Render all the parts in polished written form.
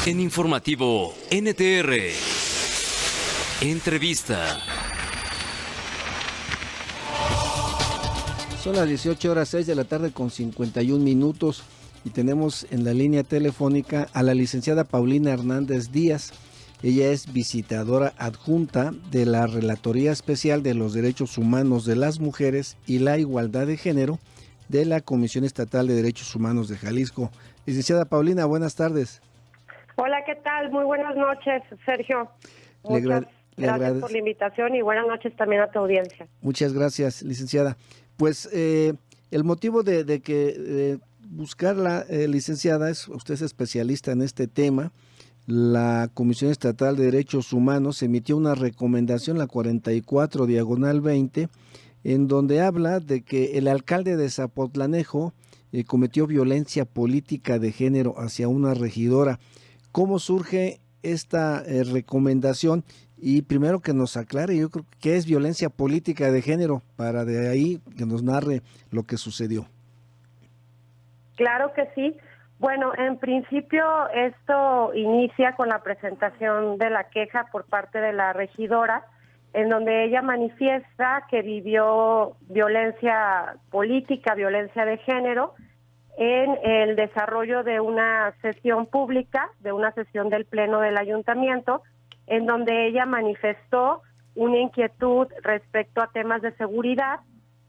En informativo NTR. Entrevista. Son las 18:06 de la tarde con 51 minutos y tenemos en la línea telefónica a la licenciada Paulina Hernández Díaz. Ella es visitadora adjunta de la Relatoría Especial de los Derechos Humanos de las Mujeres y la Igualdad de Género de la Comisión Estatal de Derechos Humanos de Jalisco. Licenciada Paulina, buenas tardes. Hola, ¿qué tal? Muy buenas noches, Sergio. Muchas gracias por la invitación y buenas noches también a tu audiencia. Muchas gracias, licenciada. Pues el motivo de que buscarla, licenciada, usted es especialista en este tema. La Comisión Estatal de Derechos Humanos emitió una recomendación, la 44/20, en donde habla de que el alcalde de Zapotlanejo cometió violencia política de género hacia una regidora. ¿Cómo surge esta recomendación? Y primero que nos aclare, yo creo que es violencia política de género, para de ahí que nos narre lo que sucedió. Claro que sí. Bueno, en principio esto inicia con la presentación de la queja por parte de la regidora, en donde ella manifiesta que vivió violencia política, violencia de género, en el desarrollo de una sesión pública, de una sesión del Pleno del Ayuntamiento, en donde ella manifestó una inquietud respecto a temas de seguridad,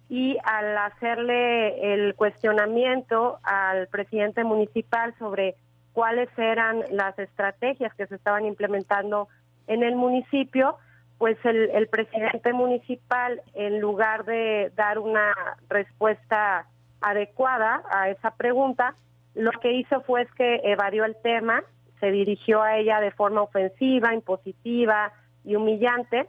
y al hacerle el cuestionamiento al presidente municipal sobre cuáles eran las estrategias que se estaban implementando en el municipio, pues el presidente municipal, en lugar de dar una respuesta adecuada a esa pregunta, lo que hizo fue que evadió el tema, se dirigió a ella de forma ofensiva, impositiva y humillante.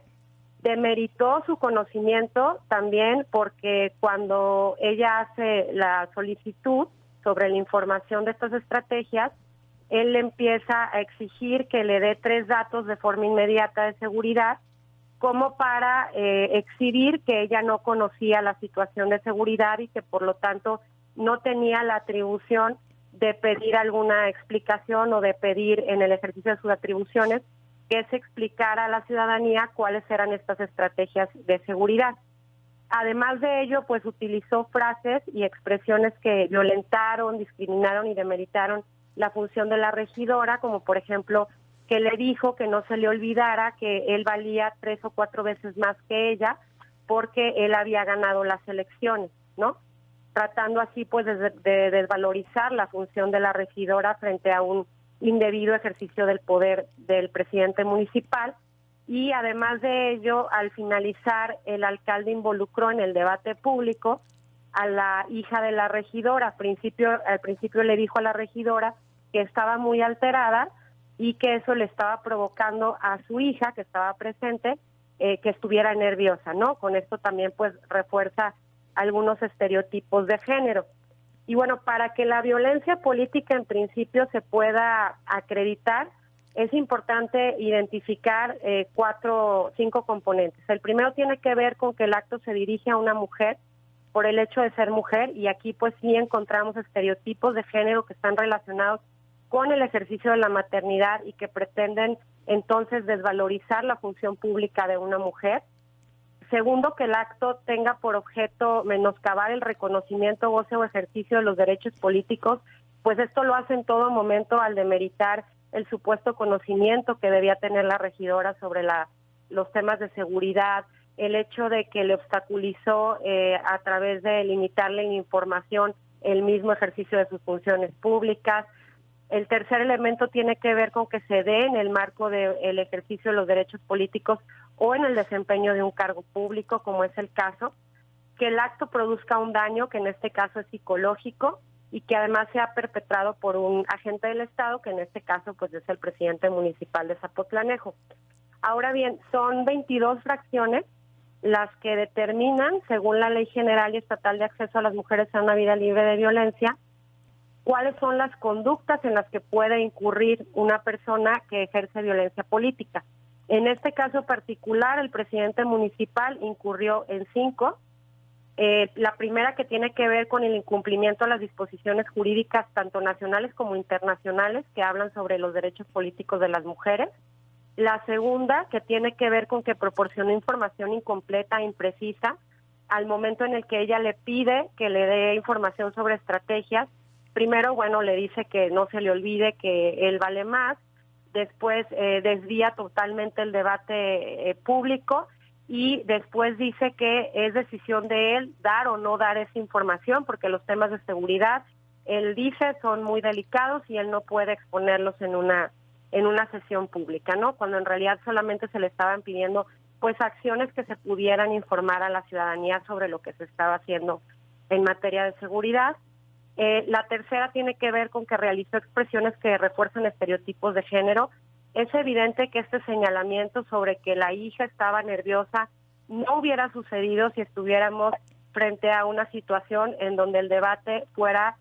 Demeritó su conocimiento también porque cuando ella hace la solicitud sobre la información de estas estrategias, él le empieza a exigir que le dé 3 datos de forma inmediata de seguridad, como para exhibir que ella no conocía la situación de seguridad y que por lo tanto no tenía la atribución de pedir alguna explicación o de pedir en el ejercicio de sus atribuciones que se explicara a la ciudadanía cuáles eran estas estrategias de seguridad. Además de ello, pues utilizó frases y expresiones que violentaron, discriminaron y demeritaron la función de la regidora, como por ejemplo que le dijo que no se le olvidara que él valía 3 o 4 veces más que ella porque él había ganado las elecciones, ¿no? Tratando así pues de desvalorizar la función de la regidora frente a un indebido ejercicio del poder del presidente municipal. Y además de ello, al finalizar, el alcalde involucró en el debate público a la hija de la regidora. Al principio le dijo a la regidora que estaba muy alterada y que eso le estaba provocando a su hija, que estaba presente, que estuviera nerviosa, ¿no? Con esto también pues refuerza algunos estereotipos de género. Y bueno, para que la violencia política en principio se pueda acreditar, es importante identificar 5 componentes. El primero tiene que ver con que el acto se dirige a una mujer por el hecho de ser mujer, y aquí pues sí encontramos estereotipos de género que están relacionados con el ejercicio de la maternidad y que pretenden entonces desvalorizar la función pública de una mujer. Segundo, que el acto tenga por objeto menoscabar el reconocimiento, goce o ejercicio de los derechos políticos, pues esto lo hace en todo momento al demeritar el supuesto conocimiento que debía tener la regidora sobre los temas de seguridad, el hecho de que le obstaculizó a través de limitarle en información el mismo ejercicio de sus funciones públicas. El tercer elemento tiene que ver con que se dé en el marco del ejercicio de los derechos políticos o en el desempeño de un cargo público, como es el caso, que el acto produzca un daño, que en este caso es psicológico, y que además sea perpetrado por un agente del Estado, que en este caso pues es el presidente municipal de Zapotlanejo. Ahora bien, son 22 fracciones las que determinan, según la Ley General y Estatal de Acceso a las Mujeres a una Vida Libre de Violencia, cuáles son las conductas en las que puede incurrir una persona que ejerce violencia política. En este caso particular, el presidente municipal incurrió en 5. La primera, que tiene que ver con el incumplimiento de las disposiciones jurídicas tanto nacionales como internacionales que hablan sobre los derechos políticos de las mujeres. La segunda, que tiene que ver con que proporcionó información incompleta e imprecisa al momento en el que ella le pide que le dé información sobre estrategias. Primero, bueno, le dice que no se le olvide que él vale más. Después desvía totalmente el debate público, y después dice que es decisión de él dar o no dar esa información, porque los temas de seguridad, él dice, son muy delicados y él no puede exponerlos en una sesión pública, ¿no? Cuando en realidad solamente se le estaban pidiendo pues acciones que se pudieran informar a la ciudadanía sobre lo que se estaba haciendo en materia de seguridad. La tercera tiene que ver con que realizó expresiones que refuerzan estereotipos de género. Es evidente que este señalamiento sobre que la hija estaba nerviosa no hubiera sucedido si estuviéramos frente a una situación en donde el debate fuera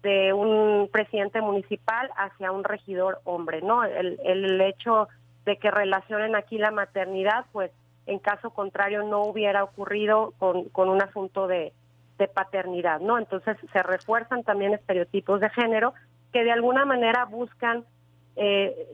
de un presidente municipal hacia un regidor hombre, ¿no? El hecho de que relacionen aquí la maternidad, pues en caso contrario no hubiera ocurrido con un asunto de paternidad, ¿no? Entonces se refuerzan también estereotipos de género que de alguna manera buscan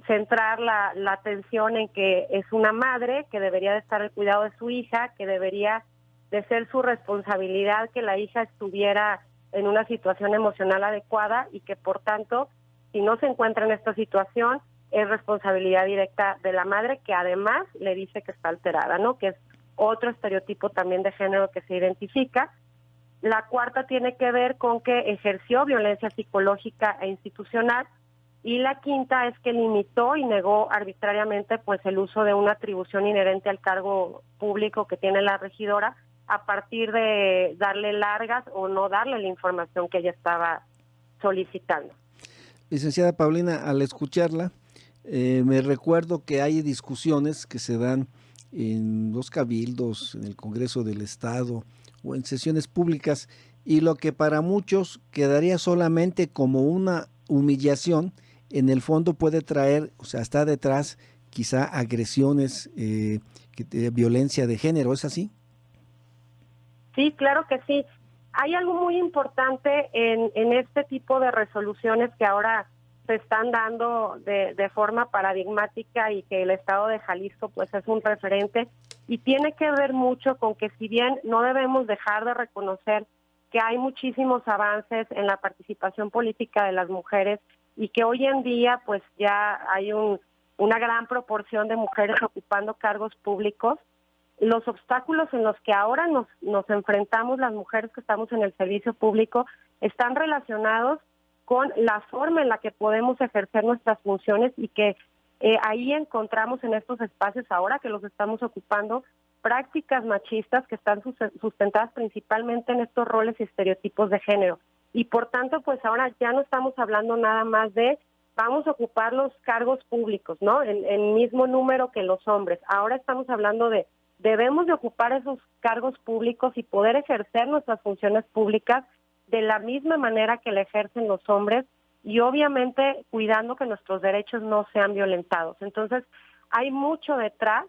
centrar la atención en que es una madre que debería de estar al cuidado de su hija, que debería de ser su responsabilidad que la hija estuviera en una situación emocional adecuada, y que por tanto, si no se encuentra en esta situación, es responsabilidad directa de la madre, que además le dice que está alterada, ¿no? Que es otro estereotipo también de género que se identifica. La cuarta tiene que ver con que ejerció violencia psicológica e institucional, y la quinta es que limitó y negó arbitrariamente pues el uso de una atribución inherente al cargo público que tiene la regidora, a partir de darle largas o no darle la información que ella estaba solicitando. Licenciada Paulina, al escucharla, me recuerdo que hay discusiones que se dan en los cabildos, en el Congreso del Estado o en sesiones públicas, y lo que para muchos quedaría solamente como una humillación, en el fondo puede traer, o sea, está detrás quizá agresiones, violencia de género, ¿es así? Sí, claro que sí. Hay algo muy importante en este tipo de resoluciones que ahora se están dando de forma paradigmática, y que el Estado de Jalisco pues es un referente, y tiene que ver mucho con que, si bien no debemos dejar de reconocer que hay muchísimos avances en la participación política de las mujeres, y que hoy en día pues ya hay una gran proporción de mujeres ocupando cargos públicos, los obstáculos en los que ahora nos enfrentamos las mujeres que estamos en el servicio público están relacionados con la forma en la que podemos ejercer nuestras funciones, y que ahí encontramos en estos espacios, ahora que los estamos ocupando, prácticas machistas que están sustentadas principalmente en estos roles y estereotipos de género. Y por tanto, pues ahora ya no estamos hablando nada más de vamos a ocupar los cargos públicos, ¿no? En mismo número que los hombres. Ahora estamos hablando de debemos de ocupar esos cargos públicos y poder ejercer nuestras funciones públicas de la misma manera que la ejercen los hombres, y obviamente cuidando que nuestros derechos no sean violentados. Entonces, hay mucho detrás.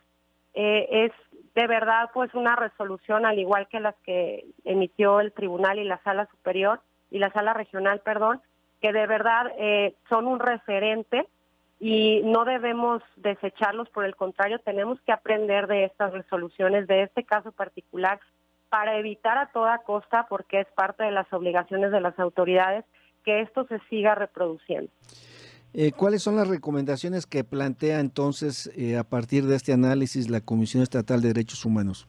Es de verdad pues una resolución, al igual que las que emitió el tribunal y la sala superior y la sala regional, que de verdad son un referente, y no debemos desecharlos. Por el contrario, tenemos que aprender de estas resoluciones, de este caso particular, para evitar a toda costa, porque es parte de las obligaciones de las autoridades, que esto se siga reproduciendo. ¿Cuáles son las recomendaciones que plantea entonces a partir de este análisis la Comisión Estatal de Derechos Humanos?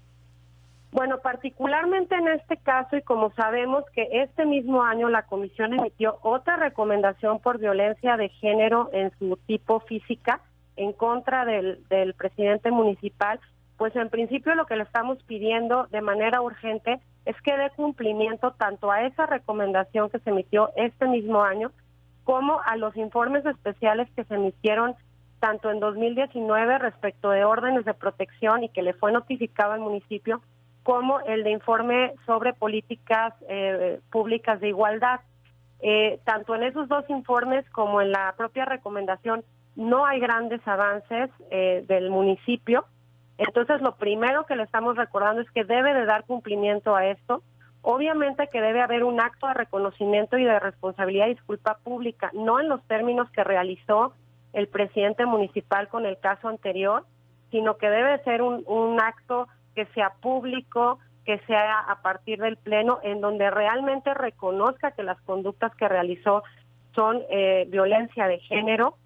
Bueno, particularmente en este caso, y como sabemos que este mismo año la Comisión emitió otra recomendación por violencia de género en su tipo física en contra del presidente municipal, pues en principio lo que le estamos pidiendo de manera urgente es que dé cumplimiento tanto a esa recomendación que se emitió este mismo año, como a los informes especiales que se emitieron tanto en 2019 respecto de órdenes de protección y que le fue notificado al municipio, como el de informe sobre políticas públicas de igualdad. Tanto en esos dos informes como en la propia recomendación no hay grandes avances del municipio. Entonces, lo primero que le estamos recordando es que debe de dar cumplimiento a esto, Obviamente que debe haber un acto de reconocimiento y de responsabilidad y disculpa pública, no en los términos que realizó el presidente municipal con el caso anterior, sino que debe ser un acto que sea público, que sea a partir del Pleno, en donde realmente reconozca que las conductas que realizó son violencia de género,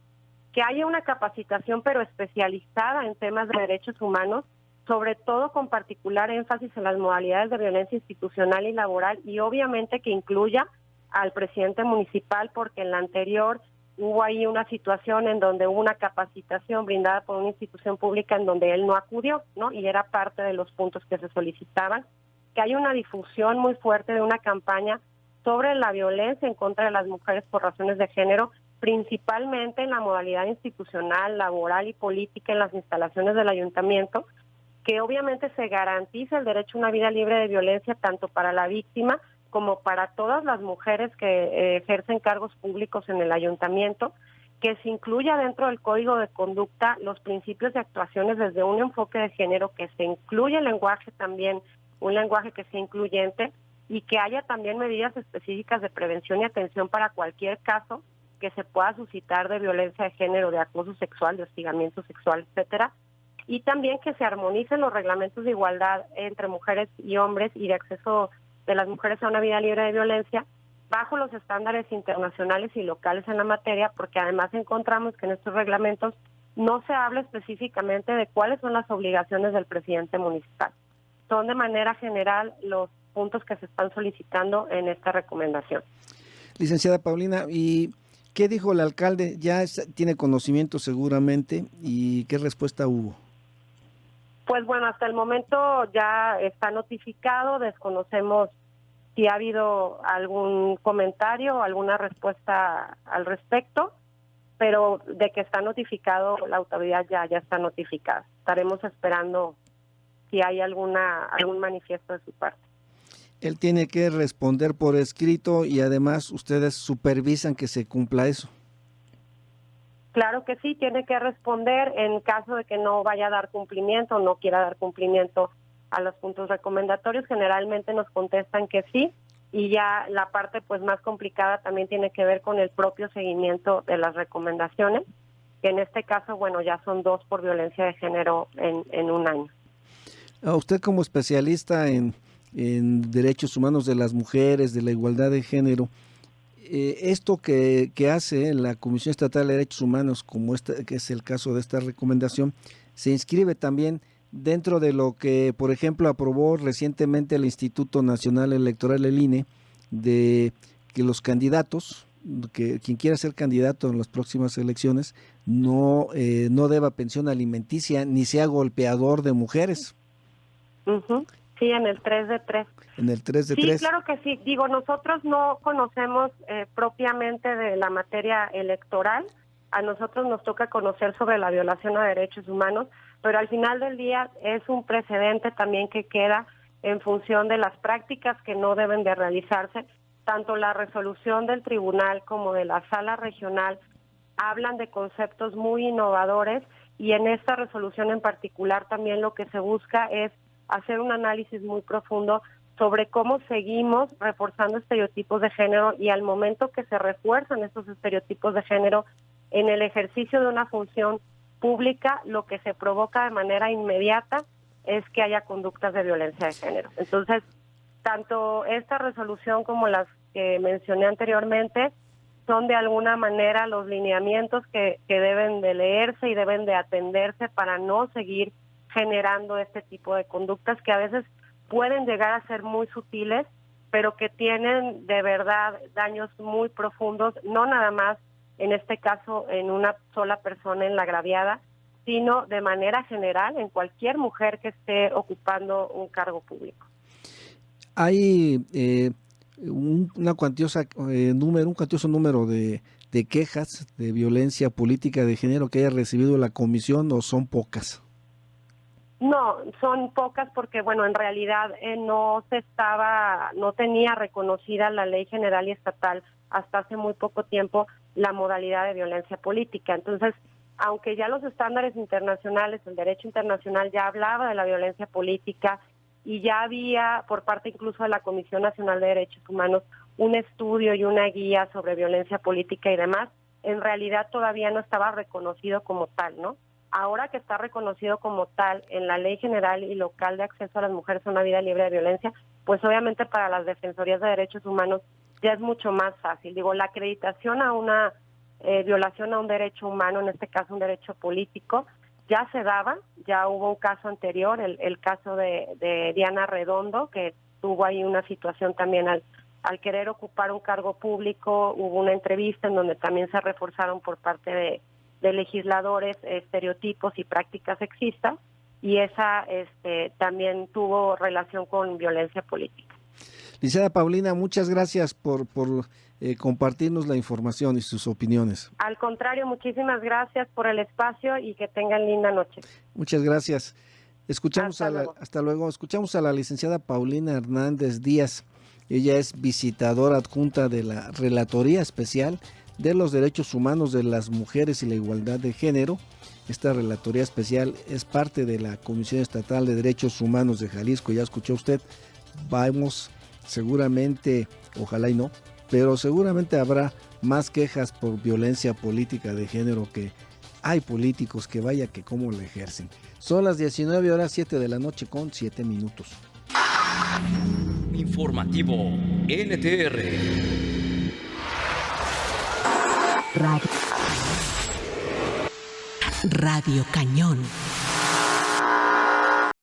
que haya una capacitación pero especializada en temas de derechos humanos, sobre todo con particular énfasis en las modalidades de violencia institucional y laboral, y obviamente que incluya al presidente municipal, porque en la anterior hubo ahí una situación en donde hubo una capacitación brindada por una institución pública en donde él no acudió, ¿no? Y era parte de los puntos que se solicitaban, que hay una difusión muy fuerte de una campaña sobre la violencia en contra de las mujeres por razones de género, principalmente en la modalidad institucional, laboral y política en las instalaciones del ayuntamiento, que obviamente se garantiza el derecho a una vida libre de violencia tanto para la víctima como para todas las mujeres que ejercen cargos públicos en el ayuntamiento, que se incluya dentro del código de conducta los principios de actuaciones desde un enfoque de género, que se incluya el lenguaje también, un lenguaje que sea incluyente, y que haya también medidas específicas de prevención y atención para cualquier caso que se pueda suscitar de violencia de género, de acoso sexual, de hostigamiento sexual, etcétera, y también que se armonicen los reglamentos de igualdad entre mujeres y hombres y de acceso de las mujeres a una vida libre de violencia bajo los estándares internacionales y locales en la materia, porque además encontramos que en estos reglamentos no se habla específicamente de cuáles son las obligaciones del presidente municipal. Son de manera general los puntos que se están solicitando en esta recomendación. Licenciada Paulina, ¿y qué dijo el alcalde? Ya tiene conocimiento seguramente, ¿y qué respuesta hubo? Pues bueno, hasta el momento ya está notificado, desconocemos si ha habido algún comentario o alguna respuesta al respecto, pero de que está notificado, la autoridad ya está notificada. Estaremos esperando si hay algún manifiesto de su parte. Él tiene que responder por escrito y además ustedes supervisan que se cumpla eso. Claro que sí, tiene que responder en caso de que no vaya a dar cumplimiento o no quiera dar cumplimiento a los puntos recomendatorios. Generalmente nos contestan que sí, y ya la parte pues más complicada también tiene que ver con el propio seguimiento de las recomendaciones, que en este caso, bueno, ya son 2 por violencia de género en un año. Usted como especialista en derechos humanos de las mujeres, de la igualdad de género, esto que hace la Comisión Estatal de Derechos Humanos, como que es el caso de esta recomendación, se inscribe también dentro de lo que, por ejemplo, aprobó recientemente el Instituto Nacional Electoral, el INE, de que los candidatos, que quien quiera ser candidato en las próximas elecciones, no deba pensión alimenticia ni sea golpeador de mujeres. Uh-huh. Sí, en el 3 de 3. En el 3 de sí, 3. Sí, claro que sí. Digo, nosotros no conocemos propiamente de la materia electoral. A nosotros nos toca conocer sobre la violación a derechos humanos, pero al final del día es un precedente también que queda en función de las prácticas que no deben de realizarse. Tanto la resolución del tribunal como de la sala regional hablan de conceptos muy innovadores, y en esta resolución en particular también lo que se busca es hacer un análisis muy profundo sobre cómo seguimos reforzando estereotipos de género, y al momento que se refuerzan estos estereotipos de género en el ejercicio de una función pública, lo que se provoca de manera inmediata es que haya conductas de violencia de género. Entonces, tanto esta resolución como las que mencioné anteriormente son de alguna manera los lineamientos que deben de leerse y deben de atenderse para no seguir generando este tipo de conductas que a veces pueden llegar a ser muy sutiles, pero que tienen de verdad daños muy profundos, no nada más en este caso en una sola persona, en la agraviada, sino de manera general en cualquier mujer que esté ocupando un cargo público. Hay un cuantioso número de quejas de violencia política de género que haya recibido la comisión, ¿o son pocas? No, son pocas porque, bueno, en realidad no tenía reconocida la ley general y estatal hasta hace muy poco tiempo la modalidad de violencia política. Entonces, aunque ya los estándares internacionales, el derecho internacional ya hablaba de la violencia política, y ya había por parte incluso de la Comisión Nacional de Derechos Humanos un estudio y una guía sobre violencia política y demás, en realidad todavía no estaba reconocido como tal, ¿no? Ahora que está reconocido como tal en la Ley General y Local de Acceso a las Mujeres a una Vida Libre de Violencia, pues obviamente para las Defensorías de Derechos Humanos ya es mucho más fácil. Digo, la acreditación a una violación a un derecho humano, en este caso un derecho político, ya se daba, ya hubo un caso anterior, el caso de Diana Redondo, que tuvo ahí una situación también al querer ocupar un cargo público, hubo una entrevista en donde también se reforzaron por parte de legisladores estereotipos y prácticas sexistas, y esa también tuvo relación con violencia política. Licenciada Paulina, muchas gracias por compartirnos la información y sus opiniones. Al contrario, muchísimas gracias por el espacio y que tengan linda noche. Muchas gracias. Hasta luego. Escuchamos a la licenciada Paulina Hernández Díaz. Ella es visitadora adjunta de la Relatoría Especial de los Derechos Humanos de las Mujeres y la Igualdad de Género. Esta Relatoría Especial es parte de la Comisión Estatal de Derechos Humanos de Jalisco. Ya escuchó usted, vamos seguramente, ojalá y no, pero seguramente habrá más quejas por violencia política de género, que hay políticos que vaya que cómo la ejercen. Son las 19:07 de la noche con 7 minutos. Informativo NTR. Radio Cañón.